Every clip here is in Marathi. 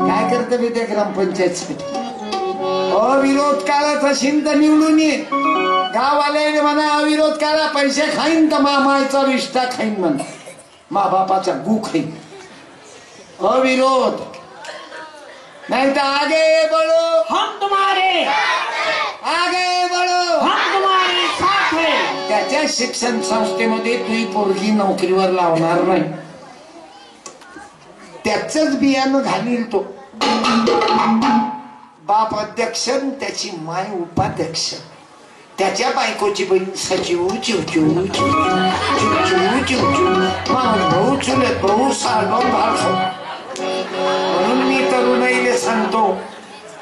काय करतं मी त्या ग्रामपंचायत अविरोध काढत असेल तर निवडून ये. गाववाले म्हणा अविरोध करा, पैसे खाईन तर मामाचा रिश्ता खाईन म्हणा, मा बापाचा गु खाईन. अविरोध नहीं तो आगे बढ़ो हम तुम्हारे, आगे बढ़ो हम तुम्हारे साथ है. त्याच्या शिक्षण संस्थेमध्ये तुझी पोरगी नोकरीवर लावणार नाही, त्याचंच बियाणं घालील तो. बाप अध्यक्ष त्याची माय उपाध्यक्ष, त्याच्या बायकोची बहीण सचिव चिवचिव भाऊ चुलत भाऊ साडो भाऊ. म्हणून मी तरुणाईले सांगतो,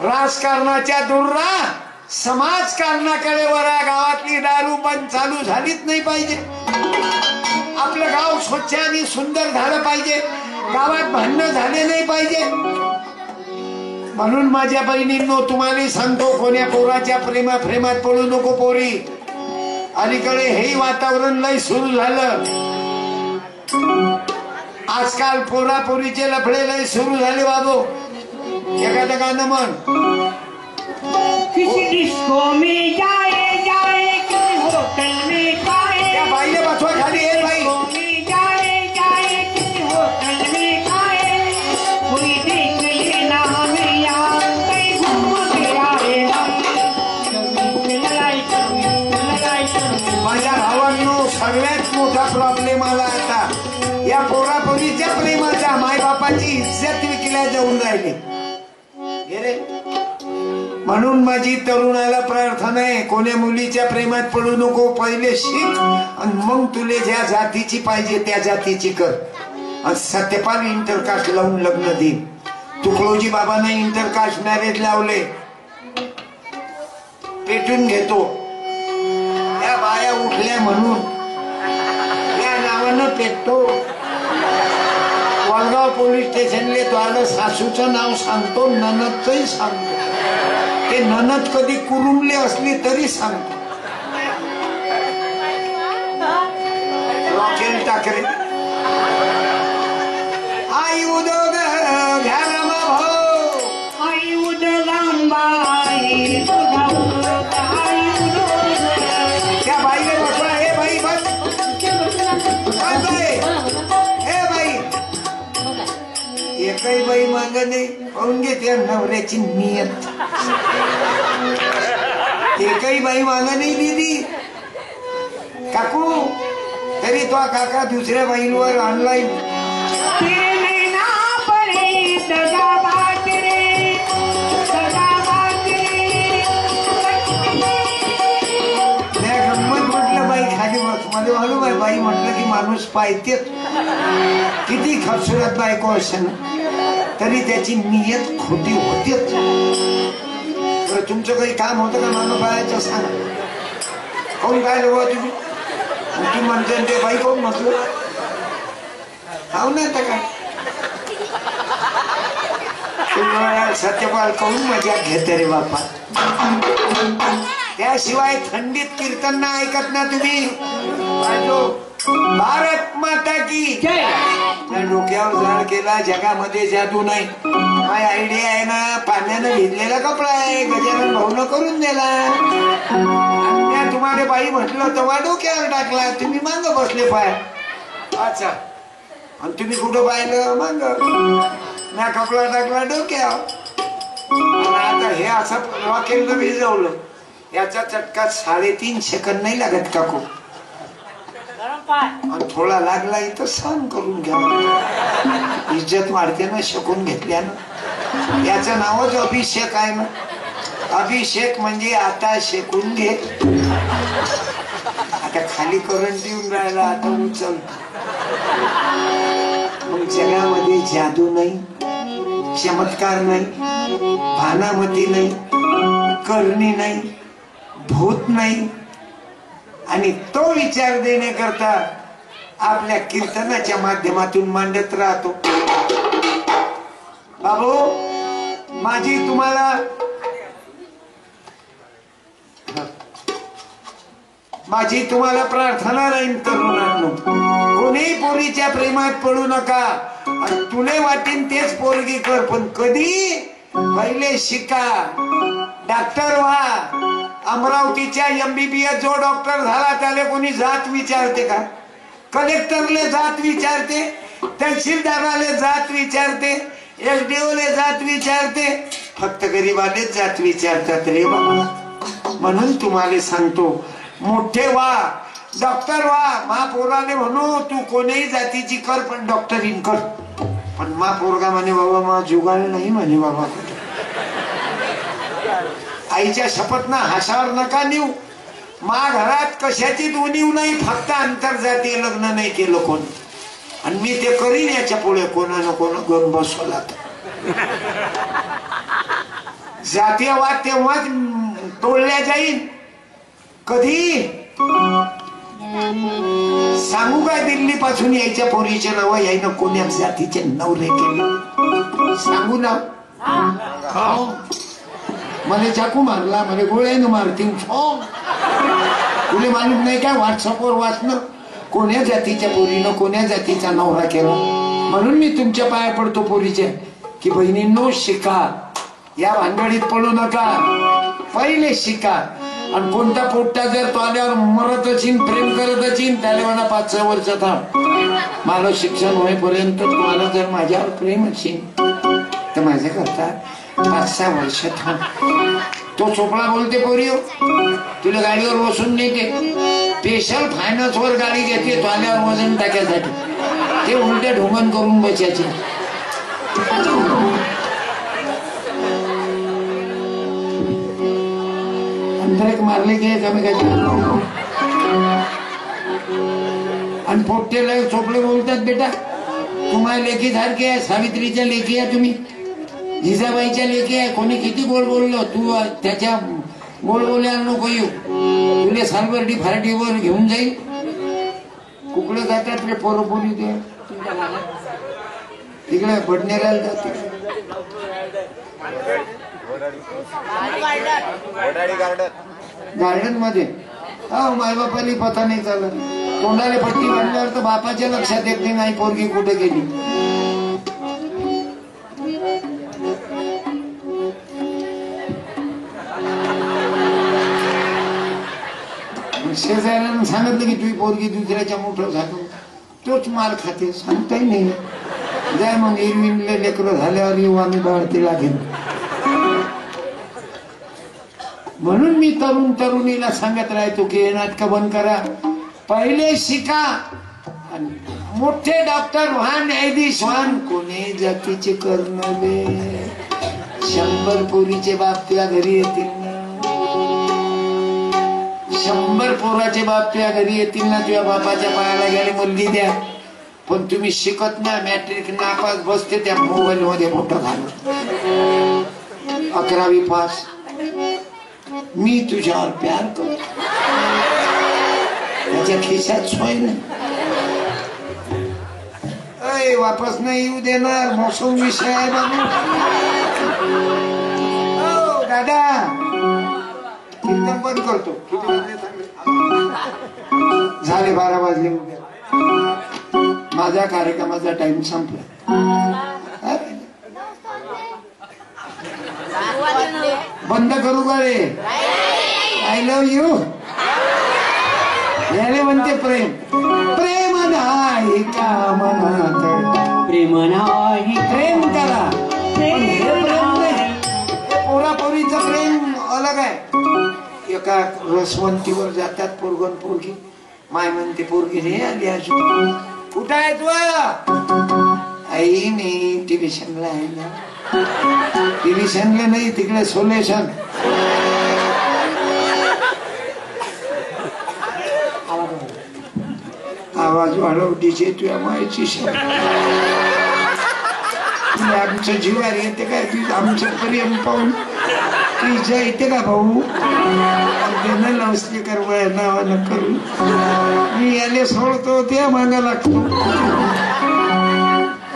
राजकारणाच्या दूर राहा, समाजकारणाकडे वरा. गावातली दारू बंद चालू झालीच नाही पाहिजे. आपलं गाव स्वच्छ आणि सुंदर झालं पाहिजे, गावात भांडणं झाले नाही पाहिजे. म्हणून माझ्या बहिणींनो तुम्हाला सांगतो, कोण्या पोराच्या प्रेमात पडू नको पोरी. अलीकडे हे वातावरण लय सुरू झालं. आजकाल पोरा पोरीचे लफडे लय सुरू झाले बाबू. एखादं गाणं म्हण, किसी डिस्को में जाए जाए, किसी होटल में खाए. त्या बाईले बसवा खाली. हे बाई जाए जाए, किसी होटल में खाए. कोई देख लेना हमें यहाँ, कहीं घूम के आए. माझ्या भावांनो, सगळ्यात मोठा प्रॉब्लेम आला आता या पोरापोरीच्या प्रेमाचा. मायबापाची इज्जत विकल्या जाऊन राहिली. म्हणून माझी तरुणाला प्रार्थना आहे, कोण्या मुलीच्या प्रेमात पडू नको. पहिले शिक आणि मग तुले ज्या जातीची पाहिजे त्या जातीची कर. आणि सत्यपाल इंटरकास्ट लावून लग्न दे. तुकडोजी बाबांना इंटरकास्ट मॅरेज लावले, पेटून घेतो. त्या बाया उठल्या म्हणून या नावानं पेटतो. वळगाव पोलीस स्टेशनले तो आलं, सासूचं नाव सांगतो, ननदचंही सांगतो. ते ननद कधी कुरुमले असली तरी सांगतो. रॉकेल टाकरे आई उदोग घ्या रामा भाऊ, आई उद लांबाई त्या बाईले बसवा. हे बाई बस, हे बाई. एकही बाई माग नाही, पाहून घे त्या नवऱ्याची नियत. एकही बाई माग नाही दिदी. काकू तरी तो काका दुसऱ्या बाईंवर ऑनलाईन गंमत म्हटलं. बाई खाली मला मालूम आहे, बाई म्हटलं की माणूस पाहते. किती खबसुरत बायको असेल तरी त्याची नियत खोटी होतेच. तुमचं काही काम होतं का मागं पाहायचं सांगा. कोण काय लोक तुम्ही ती म्हणते ते बाई कोण म्हटलं हाव ना आता काय. सत्यपाल करून मजा घेते रे बापा. त्याशिवाय थंडीत कीर्तन ना ऐकत ना तुम्ही. भारत माता की डोक्यावर झाड केला, जगामध्ये जादू नाही. काय आयडिया आहे ना, पाण्यानं भिजलेला कपडा आहे, गजानन भाऊन करून दिला. त्या तुम्हाला बाई म्हटलं तेव्हा डोक्यावर टाकला, तुम्ही मांग बसले पाय. अच्छा, आणि तुम्ही कुठं पाहिलं मांग ना, कपडा टाकला डोक्यावर. आता हे असं रॉकेलनं भिजवलं, याचा चटका 3.5 सेकंद नाही लागत काकू. आणि थोडा लागला इथं सहन करून घ्या. इज्जत वाढते ना शकून घेतल्यानं. याचं नावच अभिषेक आहे ना. अभिषेक म्हणजे आता शेकून घे. आता खाली करंट देऊन राहिला, आता उचल. मग जगामध्ये जादू नाही, चमत्कार नाही, भानामती नाही, करणी नाही, भूत नाही. आणि तो विचार देण्याकरता आपल्या कीर्तनाच्या माध्यमातून मांडत राहतो. बाबू माझी तुम्हाला प्रार्थना राहील तरुणांनो, कोणीही पोरीच्या प्रेमात पडू नका. तुले वाटेन तेच पोरगी कर, पण कधी पहिले शिका, डॉक्टर व्हा. अमरावतीच्या MBBS जो डॉक्टर झाला त्याला कोणी जात विचारते का? कलेक्टरले जात विचारते, तहसीलदाराले जात विचारते, SDOले जात विचारते, फक्त गरीबालेच जात विचारतात रे बाबा. म्हणून तुम्हाला सांगतो, मोठे व्हा, डॉक्टर व्हा. महापोराने म्हणू तू कोणीही जातीची कर पण डॉक्टरीन कर. पण महापोरगा म्हणे बाबा मा जुगाळ नाही म्हणे बाबा. आईच्या शपथना हसावर नका नेऊ. मा घरात कशाची उणीव नाही, फक्त आंतरजातीय लग्न नाही केलं कोण. आणि मी ते करीन याच्या पुढे कोणानं कोण गण बसवला. जातीयवाद तेव्हाच तोडल्या जाईल. कधी सांगू काय, दिल्ली पासून यायच्या पोरीचे नाव यायनं कोण्या जातीचे नवरे केले सांगू ना. मला चाकू मारला, मला गोळ्यानं मारतील. तुला मालूम नाही काय व्हॉट्सअपवर वाचणं कोण्या जातीच्या पोरीनं कोण्या जातीचा नवरा केला. म्हणून मी तुमच्या पाया पडतो पोरीचे की बहिणींनो शिका, या भानगडीत पडू नका, पहिले शिका. आणि कोणता पोट्टा जर तो आल्यावर मरत असीन, प्रेम करत असीन, त्याला म्हणा 5-6 वर्ष थांब, मला शिक्षण होईपर्यंत तुम्हाला जर माझ्यावर प्रेम असेल तर माझ्या करता 5-6 वर्ष थांब. तो चोपडा बोलते पोरी हो, तुला गाडीवर बसून नेते, स्पेशल फायनान्स वर गाडी घेते तो आल्यावर वजन टाक्यासाठी, ते उलटे ढोंगण करून बसायचे. अंतरेक मारले की कमी काय. आणि पोट्टेला चोपडे बोलतात बेटा तुम्हाला लेखी सारखे आहे, सावित्रीच्या लेखी आहे, तुम्ही जिजाबाईच्या लेखी आहे. कोणी किती गोड बोललो तू त्याच्या गोड बोलायला नको येऊ, तुले सालबर्डी फार्टीवर घेऊन जाईल. कुकडे जातात रे पोरपोरी ते तिकडे बडनेराला जाते. गार्डन मध्ये माय बापाली पता नाही चालत. तोंडाले पट्टी बांधल्यावर तर बापाच्या लक्षात येत नाही पोरगी कुठे गेली. शेजाऱ्यानं सांगितलं की तुझी पोरगी दुसऱ्याच्या मोठं झालो, तोच मार खाते, सांगताही नाही. जाय मग इरविनले लेकरं झाल्यावर येऊ आम्ही बाळती लागेल. म्हणून मी तरुणीला सांगत राहतो की हे नाटकं बंद करा, पहिले शिका, मोठे डॉक्टर व्हा, न्यायाधीश व्हा. कोणी जातीचे करणारे 100 पोरीचे बाप तुझ्या घरी येतील ना, 100 पोराचे बाप तुझ्या घरी येतील ना, तुझ्या बापाच्या पायाला गेले मुलगी द्या. पण तुम्ही शिकत ना, मॅट्रिक नापास बसते त्या मोबाईल मध्ये मोठं झालं. 11वी पास, मी तुझ्यावर प्यार करतो, त्याच्या खिशात सोय नाही, वापस नाही येऊ देणार, मोसम विषय आहे बाबू. दादा कीर्तन बंद करतो, झाले 12 वाजले, माझ्या कार्यक्रमाचा टाइम संपला. बंद करू का रे? आय लव्ह यू याले म्हणते प्रेम. प्रेम नाही का मनात, प्रेम नाही, प्रेम करा. पोरापोरीचं प्रेम अलग आहे. एका रसवंतीवर जातात पोरगण पोरगी, माय म्हणते पोरगी रे आली अजून, कुठं आहे तू? आई नाही टेलिव्हिजनला आहे ना. टेलिव्हिजनला नाही, तिकडे सोल्युशन. आवाज वाढव डीजे तुझ्या मायची आमचं जीवार येते काय? तुझं आमचं प्रेम पाहून तुझ्या येते का भाऊ? नसले कर नावानं करू, मी याले सोडतो ते मागा लागतो.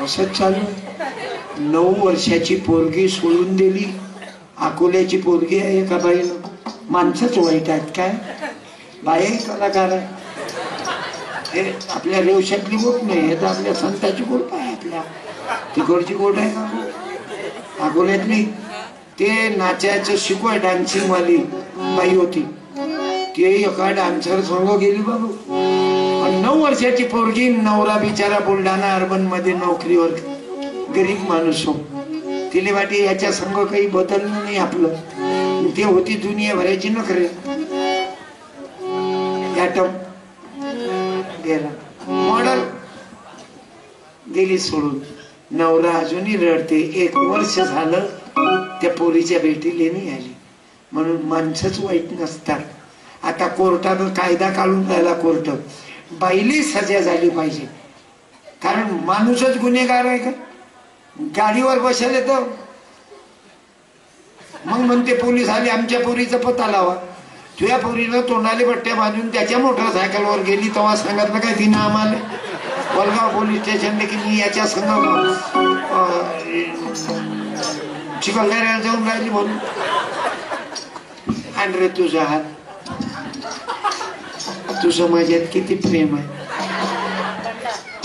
असंच चालू. 9 वर्षाची पोरगी सोडून दिली. अकोल्याची पोरगी आहे का बाईनं? माणसंच वाईट आहेत काय? बाई कलाकार आहे. हे आपल्या रेवशातली गोट नाही, हे तर आपल्या संताची गोट आहे. आपल्या तिकडची गोट आहे का अकोल्यातली? ते नाचायचं शिकवाय डान्सिंग वाली बाई होती, ते एका डान्सर संग गेली बाबू. 9 वर्षाची पोरगी, नवरा बिचारा बुलढाणा अर्बन मध्ये नोकरीवर, गरीब माणूस हो. तिला वाटे याच्या संग काही बदललं नाही आपलं. ते होती दुनिया भरायची नखरे. गेला मॉडल, गेली सोडून. नवरा अजूनही रडते. 1 वर्ष झालं त्या पोरीच्या भेटीला नाही आली. म्हणून माणसंच वाईट नसतात. आता कोर्टानं कायदा काढून राहिला, कोर्ट बाईली सजा झाली पाहिजे. कारण माणूसच गुन्हेगार आहे का? गाडीवर बसले तर मग म्हणते पोलीस आले, आमच्या पोरीचा पत्ता लावा. तुझ्या पोरीनं तोंडाले बट्ट्या बांधून त्याच्या मोटरसायकलवर गेली, तेव्हा सांगितलं काय तिनं आम्हाला वलगाव पोलीस स्टेशनला की मी याच्या संग चिखलदऱ्याला जाऊन राहिली म्हणून. आण रे तुझा हात, तुझं माझ्यात किती प्रेम आहे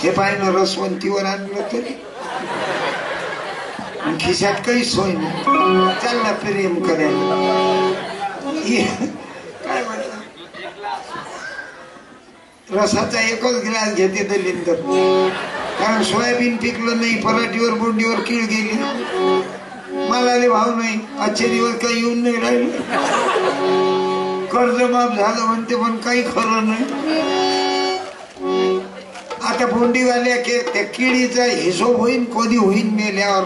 हे पाहिजे. रसवंतीवर आणलं तरी खिशात काही सोय नाही, चालला प्रेम करायला. काय म्हणलं, रसाचा एकच ग्लास घेते दलिंदर. कारण सोयाबीन पिकलं नाही, पराठीवर बोंडीवर कीड गेली, मला भाव नाही. आजचे दिवस काही येऊन नाही राहिले, कर्ज माफ झालं म्हणते पण काही खरं नाही. आता बोंडीवाल्या त्या किडीचा हिशोब होईन, कधी होईन मेल्यावर,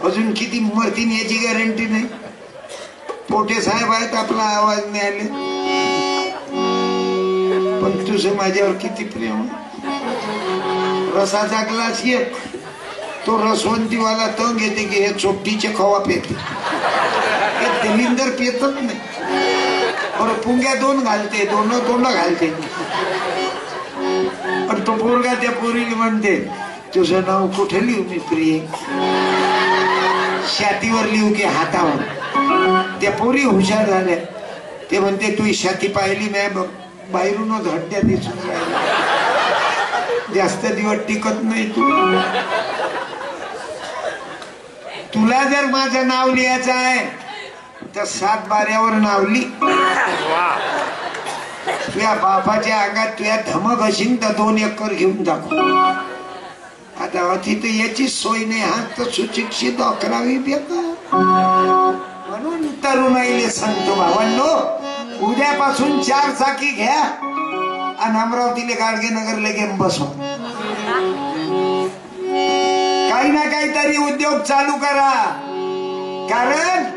अजून किती मरतीन याची गॅरंटी नाही. पोटे साहेब आहेत, आपला आवाज नाही आले. पण तुझं माझ्यावर किती प्रेम. रसाचा ग्लास एक, तो रसवंतीवाला तंग येते की हे चोपटीचे खवा पेते, दलिंदर पेतच नाही. बरं पुंग्या 2 घालते, दोन तोंड घालते. पण तो पोरगा त्या पोरीला म्हणते तुझं नाव कुठे लिहू मी प्रिय, छातीवर लिहू की हातावर. त्या पोरी हुशार झाल्या. ते म्हणते तू छाती पाहिली नाही, बाहेरूनच हड्ड्या दिसून राहिल्या, जास्त दिवस टिकत नाही तू. तुला जर माझं नाव लिहायचं आहे तर 7 बाऱ्यावर नाव लिह. तुझ्या बापाच्या अंगात तुझ्या धमक असेल तर 2 एकर घेऊन दाखव. आता अति तर याची सोय नाही. हा तर सुशिक्षित 11वी बेकार. म्हणून तरुणाईले सांगतो भावांनो, उद्यापासून 4 चाकी घ्या आणि अमरावतीले गाडगेनगरला घेऊन बसवा. काही ना काहीतरी उद्योग चालू करा. कारण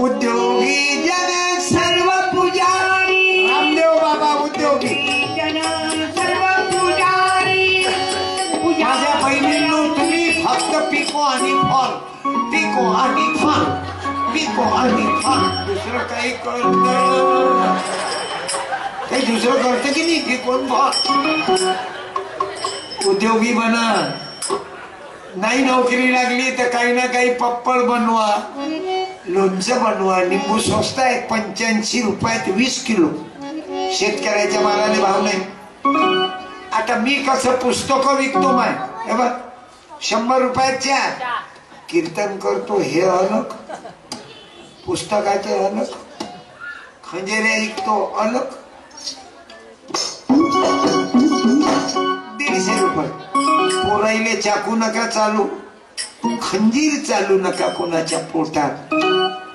उद्योगी जन सर्व पुजारी, रामदेव बाबा उद्योगी जन सर्व पुजारी. माझ्या बहिणींनो, तुम्ही फक्त पिको आणि फॉल, पिको आणि फॉल, पिको आणि फॉल, दुसरं काही कळत नाही. काही दुसरं करतं की नाही, पिको फॉल. उद्योगी बना. नाही नोकरी लागली तर काही ना काही पप्पड बनवा, लोणचं बनवा. लिंबू स्वस्त आहे, 85 रुपयात 20 किलो. शेतकऱ्याच्या मालाने भाव नाही. आता मी कसं पुस्तक विकतो माय, हे बघ 100 रुपयाच्या कीर्तन करतो, हे अलग, पुस्तकाचे अलग, खंजेऱ्या विकतो अलग, 150 रुपये. पोराईले चाकू नका चालू, खंजीर चालू नका कोणाच्या पोटात.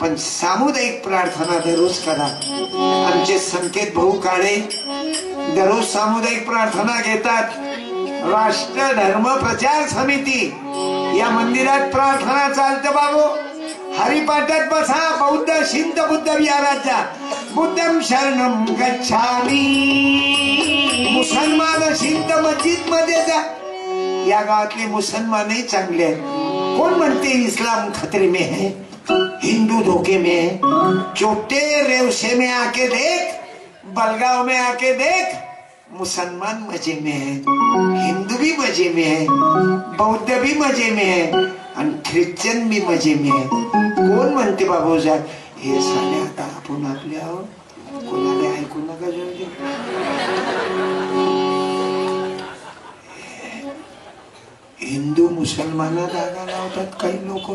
पण सामुदायिक प्रार्थना दररोज करा. आमचे संकेत भाऊ काळे दररोज सामुदायिक प्रार्थना घेतात. राष्ट्र धर्म प्रचार समिती या मंदिरात प्रार्थना चालतं बाबू. हरिपाठात बसा. बौद्ध शिंद बुद्ध विहाराचा बुद्धम शरणम गच्छामी. मुसलमान शिंद मस्जिद मध्ये जा. या गावातले मुसलमानही चांगले आहेत. कोण म्हणते इस्लाम खतरे में है, हिंदू धोखे में है. चोटे रेवशे में आके देख, बलगाव में आके देख, मुसलमान मजे में है, हिंदू भी मजे में है, बौद्ध भी मजे में है आणि ख्रिश्चन भी मजे में है. कोण म्हणते बाबू साहेब हे साले आता आपण आपल्या कोणाला ऐकू नका जाऊ. हिंदू मुसलमाना दागा लावतात काही लोक.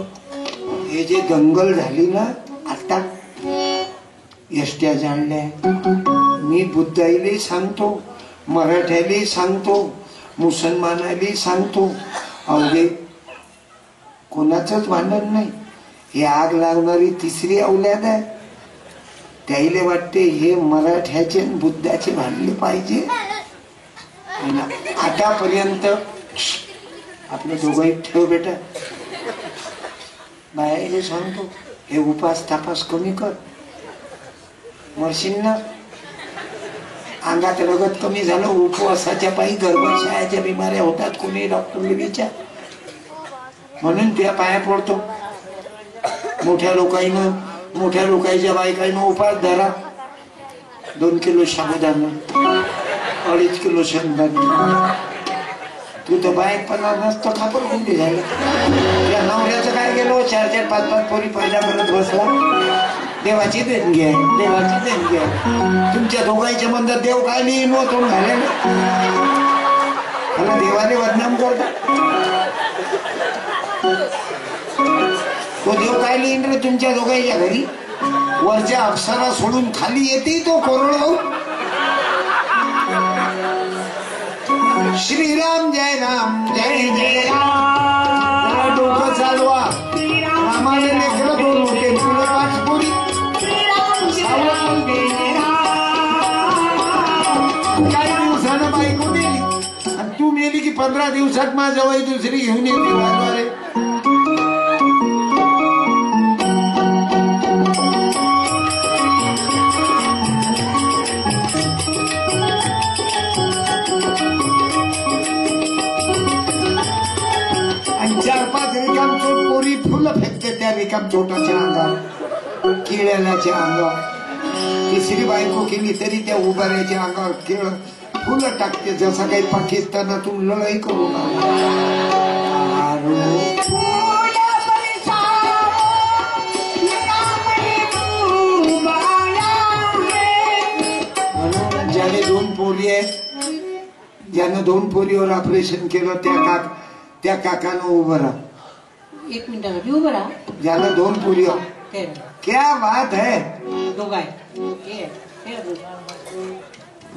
हे जे दंगल झाली ना आता, एसट्या जाणल्या. मी बुद्धाईले सांगतो, मराठ्याले सांगतो, मुसलमानाले सांगतो, अवघे कोणाचंच भांडण नाही. हे आग लावणारी तिसरी अवलाद आहे. त्याईले वाटते हे मराठ्याचे बुद्धाचे भांडले पाहिजे. आतापर्यंत आपल्या दोघांनी ठेव बेटा. बायाले सांगतो हे उपास तापास कमी कर, मरशील ना. अंगात रगत कमी झालं उपवासाच्या पायी गर्भाशयाच्या बिमाऱ्या होतात. कोणी डॉक्टरने विचार. म्हणून त्या पाया पडतो. मोठ्या लोकांच्या बायकाईनं उपास धरा. 2 किलो साबुदाणा, 2.5 किलो शेंगदाणे. तू तर बायकपणा नसतो खापर गुंडी झाला. त्या नवऱ्याचं काय गेलो 4-4, 5-5 पोरी पैदा करत बसला. देवाची देणगी आहे, देवाची देणगी आहे. तुमच्या दोघांच्या मंदिर देव काय नाही तोंड घाले मला देवाने बदनाम करता. तो देव काय लिहिन रे तुमच्या दोघांच्या घरी. वरच्या अक्षरा सोडून खाली येते तो कोरड होऊन. श्रीराम जय राम जय जय राम. डोकं चालवा. रामाने लेकरं 2 होते, तुला 5 पोरी. काही दिवसानं बायको मेली आणि तू मेली की 15 दिवसात माझ्या वय दुसरी घेऊन येते वाजवारे. आणि 4-5 रिकाम चोट पोरी फुलं फेकते त्या रिकाम चोटाच्या अंगावर, किड्याच्या अंगावर. तिसरी बायको केली तरी त्या उभाऱ्याच्या अंगावर केळ फुलं टाकते. जसं काही पाकिस्तानातून लढाई करू म्हणून ज्याने 2 पोरी आहेत, ज्यानं 2 पोरीवर ऑपरेशन केलं त्या काकानं उभं राहा. 1 मिनिटासाठी उभं राहा. ज्यानं 2 पोरीवर. क्या बात है.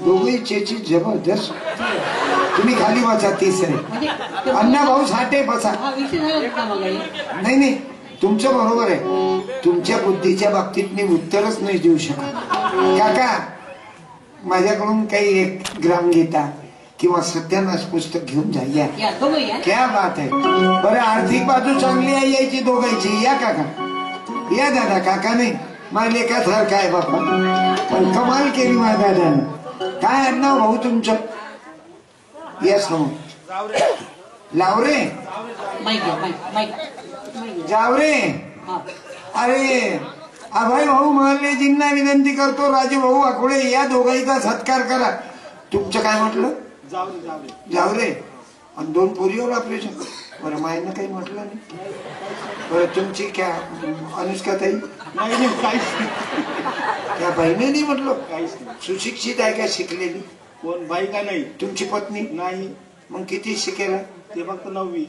दोघे चेची जबरदस्त. तुम्ही खाली बसा. तिसरे अण्णा भाऊ साठे बसा. नाही तुमचं बरोबर आहे. तुमच्या बुद्धीच्या बाबतीत मी उत्तरच नाही देऊ शकत. काका माझ्याकडून काही 1 ग्रामगीता किंवा सत्यानाश पुस्तक घेऊन जा. क्या बात आहे. बरं आर्थिक बाजू चांगली आहे यायची दोघांची. या काका या. दादा काका नाही माझ्या लेखासारखं आहे बापा, पण कमाल केली माझ्या दादानं. काय अण्णा भाऊ तुमचं. येस हो लावरे जावरे. अरे अभय भाऊ महल्लेजींना विनंती करतो. राजू भाऊ आकुळे या दोघांचा सत्कार करा. तुमचं काय म्हटलं. जावरे. आणि 2 पोरीवर ऑपरेशन. बरं मायनं काही म्हटलं नाही. बरं तुमची क्या अनुष्का ताई नाही त्या बहिणीने म्हटलं. सुशिक्षित आहे का शिकलेली. कोण बाई का नाही. तुमची पत्नी नाही. मग किती शिकेल. ते फक्त 9वी.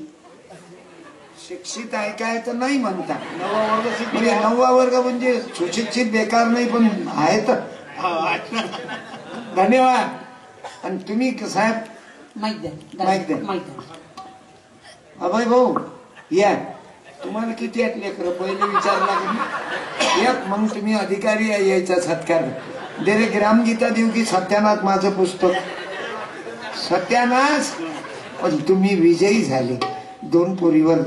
शिक्षित आहे काय तर नाही म्हणता. 9वा वर्ग शिकले. म्हणजे 9वा वर्ग म्हणजे सुशिक्षित बेकार नाही पण आहे तर. धन्यवाद. आणि तुम्ही साहेब माहित द्या. अभय भाऊ या. तुम्हाला किती आहेत लेकरं पहिले विचारला एक. मग तुम्ही अधिकारी यायचा सत्कार दे रे. ग्रामगीता देऊ की सत्यानाथ माझं पुस्तक. सत्यानाश. पण तुम्ही विजयी झाले. 2 पोरीवर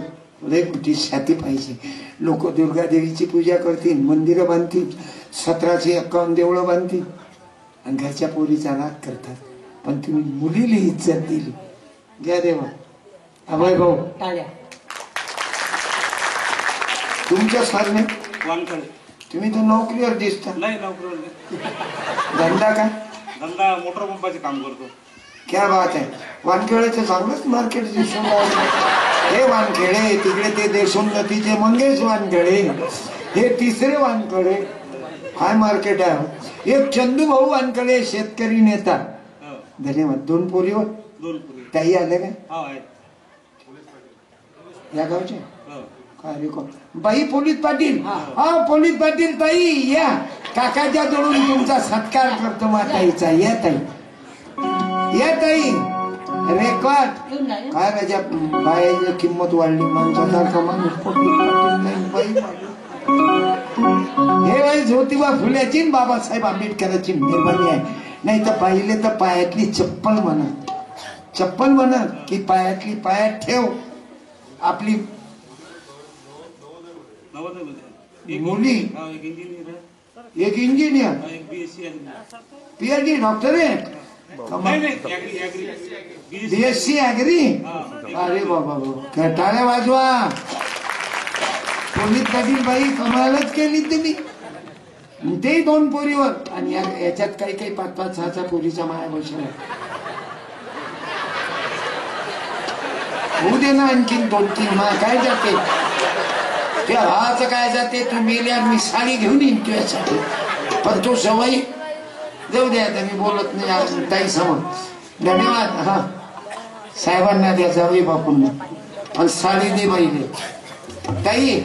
लय मोठी छाती पाहिजे. लोक दुर्गा देवीची पूजा करतील, मंदिरं बांधतील, 1751 देवळं बांधतील आणि घरच्या पोरीचा राग करतात. पण तुम्ही मुलीला इज्जत दिली. घ्या देवा. अभय भाऊ तुमच्या सारणे वानखडे. तुम्ही तर नोकरीवर दिसता. नाही नोकरीवर. धंदा काय. धंदा मोटर पंपाचे काम करतो. क्या बात आहे. वानखेडेचं चांगलंच मार्केट दिसून हे वानखेडे. तिकडे ते देशोन्नतीचे मंगेश वानखेडे. हे तिसरे वानखेडे. हाय मार्केट आहे. एक चंदू भाऊ वानखेडे शेतकरी नेता. धन्यवाद. 2 पोरीवर. 2 पोरी. ताई आले काय. या गावचे हो. काय रेकॉर्ड बाई पोलीस पाटील हा पोलीस पाटील ताई या काकाच्या जवळून तुमचा सत्कार करतो ताईचा या ताई या ताई रेकॉर्ड काय माझ्या बायाची किंमत वाढली माणसासारखा माणूस पोलीस पाटील नाही बाई हे बाई ज्योतिबा फुल्याची बाबासाहेब आंबेडकरांची निर्माणी आहे. नाही तर पाहिले तर पायातली चप्पल म्हणत की पायातली पायात ठेव आपली मुली एक इंजिनियर पीएचडी डॉक्टर आहे बीएससी ऍग्री अरे बाबा काय टाळ्या वाजवा पोलीस पाटील बाई कमालच केली तुम्ही ते 2 पोरीवर आणि याच्यात काही 5-5, 6 पोरीच्या माया बसल्या होऊ दे ना आणखीन 2-3 मा काय जाते त्या भावाचं काय जाते तू मेल्यावर मी साडी घेऊन येईन तुझ्यासाठी पण तो सवयी जाऊ द्या आता मी बोलत नाही ताई समोर धन्यवाद हा साहेबांना द्या जावई बापूंना आणि साडी दे बाईले ताई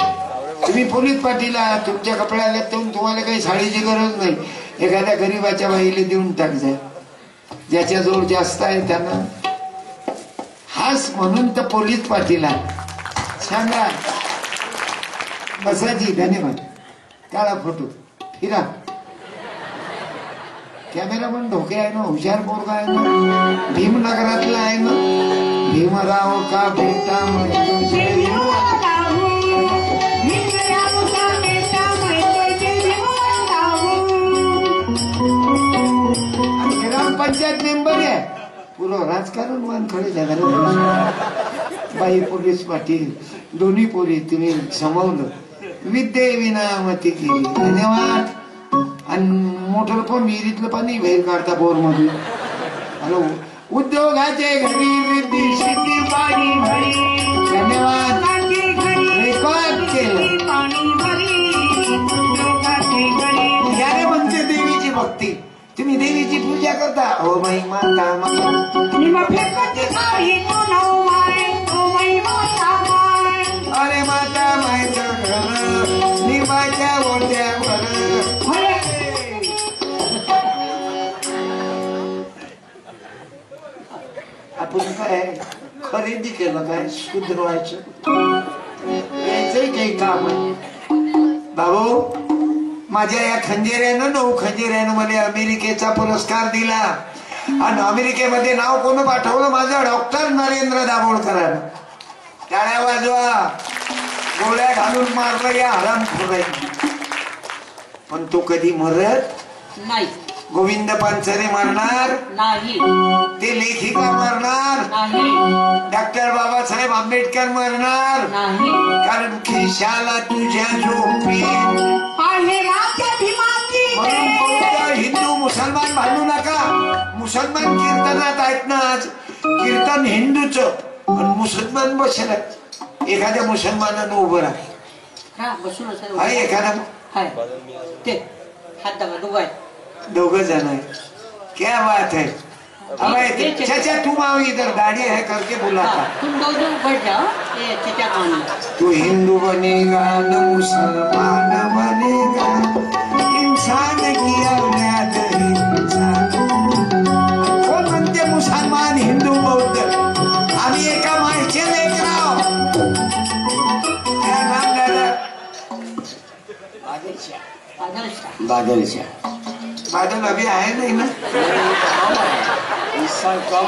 तुम्ही पोलीस पाटीला तुमच्या कपड्याला तुम्हाला काही साडीची गरज नाही एखाद्या गरीबाच्या बाईले देऊन टाक जाय ज्याच्याजवळ जास्त आहे त्यांना हास म्हणून तर पोलीस पाटीला सांगा बसाची धन्यवाद काढा फोटो फिरा कॅमेरा पण धोके आहे ना हुशार पोरगा आहे ना भीमनगरातला आहे ना भीमराव का बेटा ग्रामपंचायत मेंबर आहे पुरं राजकारण वानखडे झालं बाई पोलीस पाटील दोन्ही पोरी तुम्ही समवलं विद्ये विनामती केली धन्यवाद. आणि मोटर पण विहिरीतलं पाणी बाहेर काढता बोर मधून हॅलो उद्योगाचे घरी रिद्धी सिद्धी पाणी भरी धन्यवाद रेकॉर्ड केलं याने म्हणते देवीची भक्ती तुम्ही देवीची पूजा करता हो बाई माता अरे माता मायचं घर निमाच्या ओढ्यावर आपण काय खरेदी केलं काय सुधरवायचं यायचंही काही काम आहे भाऊ माझ्या या खंजिऱ्यानं 9 खंजिऱ्यानं मला अमेरिकेचा पुरस्कार दिला आणि अमेरिकेमध्ये नाव कोण पाठवलं माझं डॉक्टर नरेंद्र दाभोळकरांनी टाळ्या वाजवा गोळ्या घालून मारलं या हरामखोरांनी पण तो कधी मरत नाही गोविंद पानसरे मरणार नाही ते लेखिका मरणार नाही डॉक्टर बाबासाहेब आंबेडकर मरणार नाही कारण खिशाला तुझ्या झोपी म्हणून हिंदू मुसलमान भांडू नका मुसलमान कीर्तनात आहेत ना आज कीर्तन हिंदूच पण मुसलमान बसेल एखाद्या मुसलमानानं उभं राहा आहे एखादा दोघ जण आहे क्या बात है अरे चाचा तुम आओ इधर गाड़ी है करके बुलाता तुम दोनों बैठ जाओ ये चाचा कौन तू हिंदू बनेगा न मुसलमान बनेगा इंसान की औलाद इंसान कोण म्हणते मुसलमान हिंदू बौद्ध आम्ही एका मायचे लेकराव क्या नाम दादा बादलशाह बादल अभी आया नहीं ना इस साल कम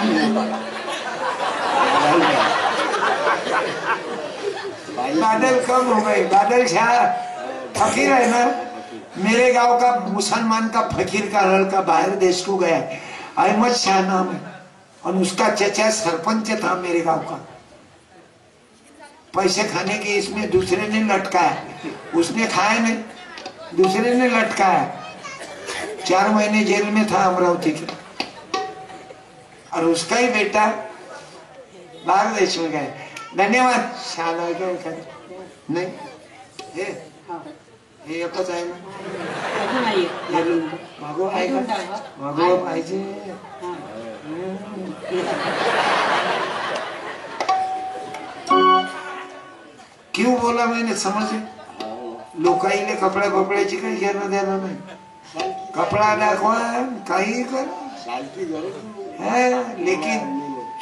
बादल कम हो गए बादल शाह फकीर है ना मेरे गांव का मुसलमान का फकीर का लड़का बाहर देश को गया अहमद शाह नाम है और उसका चचा सरपंच था मेरे गांव का पैसे खाने के इसमें दूसरे ने लटकाया उसने खाया नहीं दूसरे ने लटकाया 4 महीने जेल में था अमरावती के और उसका ही बेटा बाहर देश में गए धन्यवाद शाला नहीं हे एकच आहे ना मागो आहे का मागो पाहिजे क्यों बोला मैंने समझे लोकाईले कपड्या बपड्याची काही घेणं देणं नाही कपडा दाखवा काही कर है लेकिन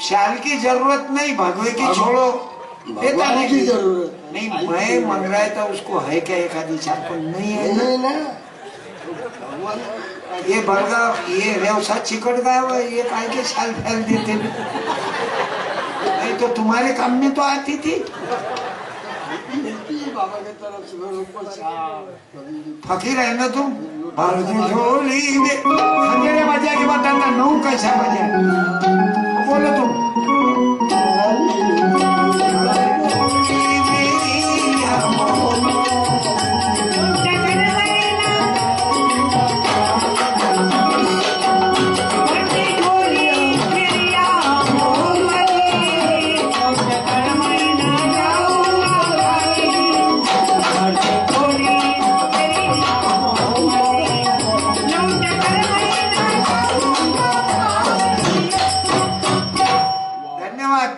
शाल की जरूरत नहीं भगवे की छोड़ो भगवान की जरूरत नहीं मैं मंग रहा था उसको है क्या एक आधी शाल पर नहीं है नहीं ना ये भरगाव ये व्यवसाय चिकट गाँव है ये काय के शाल फैल देते नहीं तो तुम्हारे काम में तो आती थी बाबा की तरफ से फकीर है ना तुम झोली खंजरे बजा के बताना नौ कैसा बजा बोलो तुम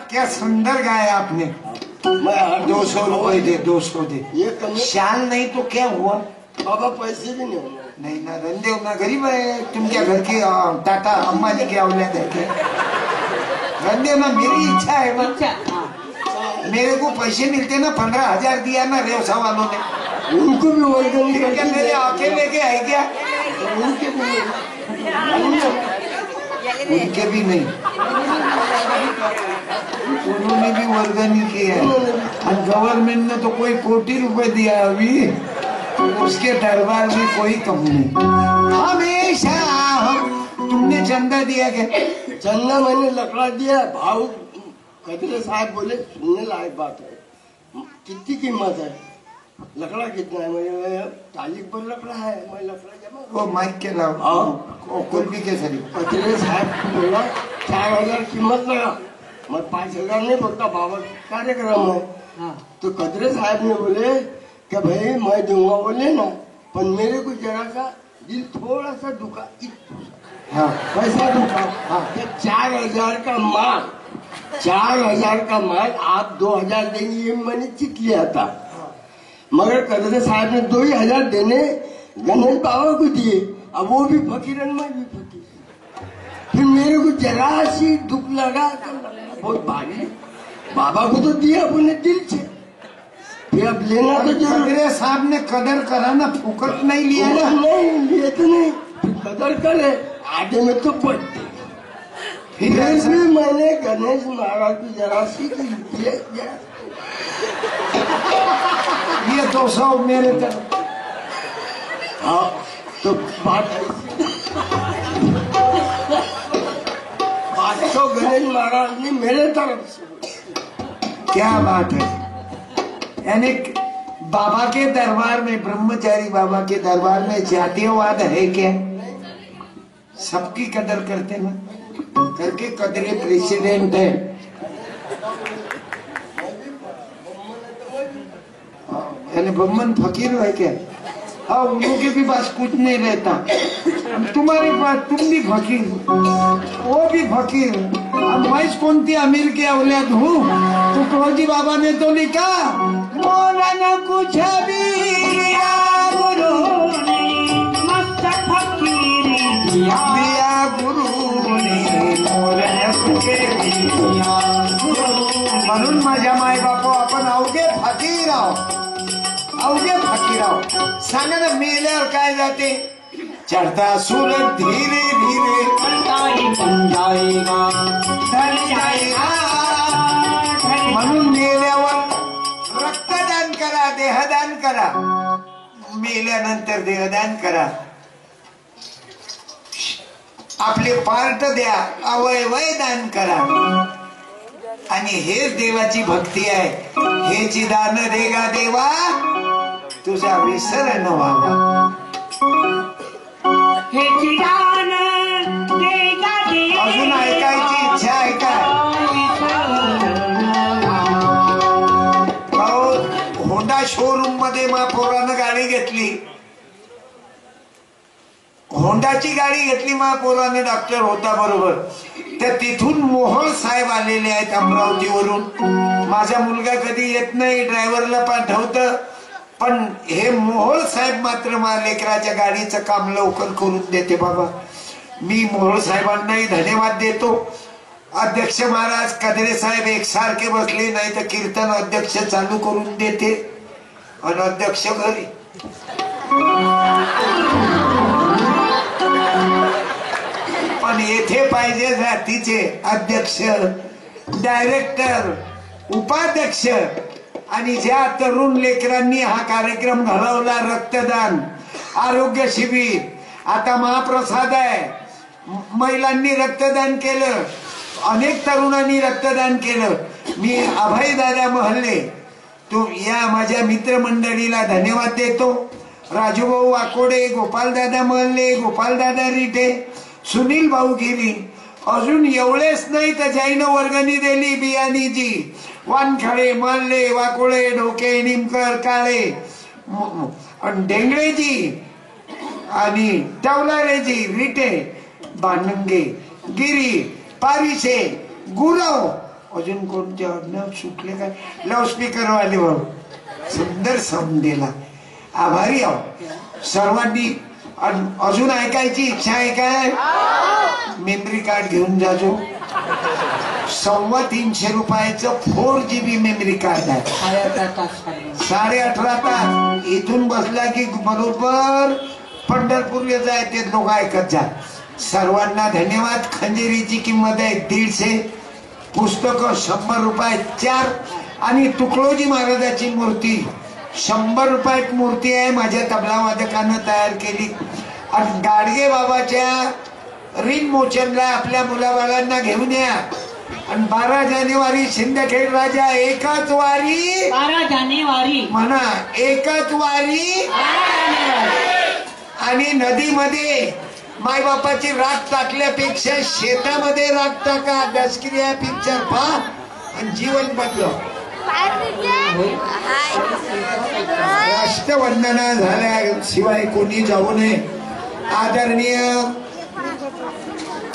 क्या सुंदर गाया आपने मैं 200 रुपए दे 200 दे ये कम शाल नहीं तो क्या हुआ बाबा पैसे भी नहीं होंगे नहीं ना रंदेव ना गरीब है तुम क्या घर की टाटा अम्मा जी की औलाद है क्या रंदेव ना मेरी इच्छा है मेरे को पैसे मिलते ना 15,000 दिया ना रेवसा वालों ने उनको भी वर्गनी क्या मेरे अकेले के है क्या उनके भी नहीं उन्होंने भी वर्गनी किया और गवर्नमेंट ने तो कोई कोटी रुपए दिया अभी उसके दरबार में कोई कम नहीं हमेशा तुमने चंदा दिया क्या चंदा मैंने लकड़ा दिया भाव कदरे साहब बोले सुनने लायक बात है कितनी कीमत है लकड़ा कितना है मेरे तालीक पर लकड़ा है मैं लकड़ा जमा वो माइक के लाओ कुल्फी के सरी कदरे साहब बोला 4,000 कीमत लगा मैं 5,000 नहीं बोलता बाबा कार्यक्रम है तो कदरे साहब ने बोले कि भाई मैं दूंगा बोले ना पर मेरे को जरा सा दिल थोड़ा सा दुखा पैसा दुखा 4,000 का माल 4,000 का माल आप 2,000 देंगे ये मैंने चित लिया था मगर कदरे साहब ने 2,000 देने गणेश बाबा को दिए अब वो भी फकीर मैं भी फकीर फिर मेरे को जरा सी दुख लगा बहुत भारी बाबा को तो दिया अपने दिल से फिर अब लेना तो कदरे साहब ने कदर करा ना फुकट नहीं लिया ना नहीं लिए तो नहीं कदर करे आगे में तो पड़ते फिर भी मैंने गणेश महाराज की जरा सी ये 200 मेरे तरफ हाँ तो बात 500 गणेश महाराज ने मेरे तरफ से क्या बात है यानी बाबा के दरबार में ब्रह्मचारी बाबा के दरबार में जातीयवाद है क्या सबकी कदर करते ना करके कदरे प्रेसिडेंट है यानी ब्रह्मन फकीर है क्या हाँ उन लोग के पास कुछ नहीं रहता तुम्हारे पास तुम भी फकीर वो भी फकीर अब मैं कौन थी अमीर के औलाद हूँ तो कौजी बाबा ने तो लिखा मोरा न कुछ भी गुरु मस्त फकीरी दिया गुरु ने मोरा न कुछ दिया म्हणून माझ्या माय बापा आपण अवघे फकीर आहोत अवघे फकीर आहोत सांगा ना मेल्यावर काय जाते चढ़ता सूरज धीरे धीरे बन जाएगा म्हणून मेल्यावर रक्तदान करा देहदान करा मेल्यानंतर देहदान करा आपले पार्ट द्या अवयवय दान करा आणि हेच देवाची भक्ती आहे हेची दान देगा देवा तुझा विसर न व्हावा हेची दान देगा देवा अजून ऐकायची इच्छा आहे का होंडा शोरूम मध्ये महापौरानं गाडी घेतली होंडाची गाडी घेतली महापौराने डॉक्टर होता बरोबर तर तिथून मोहोळ साहेब आलेले आहेत अमरावतीवरून माझा मुलगा कधी येत नाही, ड्रायव्हरला पाठवत, पण हे मोहोळ साहेब मात्र माझ्या लेकराच्या गाडीचं काम लवकर करून देते बाबा. मी मोहोळ साहेबांनाही धन्यवाद देतो. अध्यक्ष महाराज कदरे साहेब एकसारखे बसले, नाही तर कीर्तन अध्यक्ष चालू करून देते आणि अध्यक्ष घरी. पण येथे पाहिजे जातीचे अध्यक्ष, डायरेक्टर, उपाध्यक्ष. आणि ज्या तरुण लेकरांनी हा कार्यक्रम घडवला, रक्तदान, आरोग्य शिबिर, आता महाप्रसाद आहे, महिलांनी रक्तदान केलं, अनेक तरुणांनी रक्तदान केलं. मी अभय दादा महल्ले तो या माझ्या मित्रमंडळीला धन्यवाद देतो. राजूभाऊ वाकोडे, गोपालदादा महल्ले, गोपालदादा रिटे, सुनील भाऊ गिरी, अजून एवढेच नाही तर जैन वर्गणी दिली, बियाणीजी, वानखडे, महल्ले, वाकोळे, ढोके, निमकर, काळे, ढेंगळेजी आणि टवलारेजी, रिटे, बानंगे, गिरी, पारिसे, गुरव, अजून कोणते आडनाव सुटले काय, लाऊडस्पीकर वाले भाऊ, सुंदर साऊंड दिला, आभारी आहो सर्वांनी. अजून ऐकायची इच्छा आहे काय? मेमरी कार्ड घेऊन जाजो. 350 रुपयाचं 4GB मेमरी कार्ड आहे. 18.5 तास इथून बसला की बरोबर पंढरपूरला जाय, ते लोक ऐकत जा. सर्वांना धन्यवाद. खंजेरीची किंमत आहे 150, पुस्तकं 100 रुपये 4, आणि तुकडोजी महाराजाची मूर्ती 100 रुपयात मूर्ती आहे, माझ्या तबला वादकानं तयार केली. आणि गाडगे बाबाच्या ऋण मोचनला आपल्या मुलाबाळांना घेऊन या. आणि 12 जानेवारी सिंदखेड राजा एकच वारी, 12 जानेवारी म्हणा एकच वारी. आणि नदीमध्ये मायबापाची राख टाकल्यापेक्षा शेतामध्ये राख टाका. दसक्रिया पिक्चर पहा आणि जीवन बदल. राष्ट्रवंदना झाल्याशिवाय कोणी जाऊ नये. आदरणीय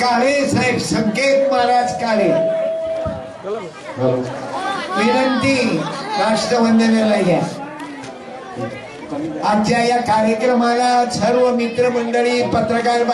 काळे साहेब, संकेत महाराज काळे, विनंती राष्ट्रवंदनेला घ्या. आजच्या या कार्यक्रमाला सर्व मित्रमंडळी, पत्रकार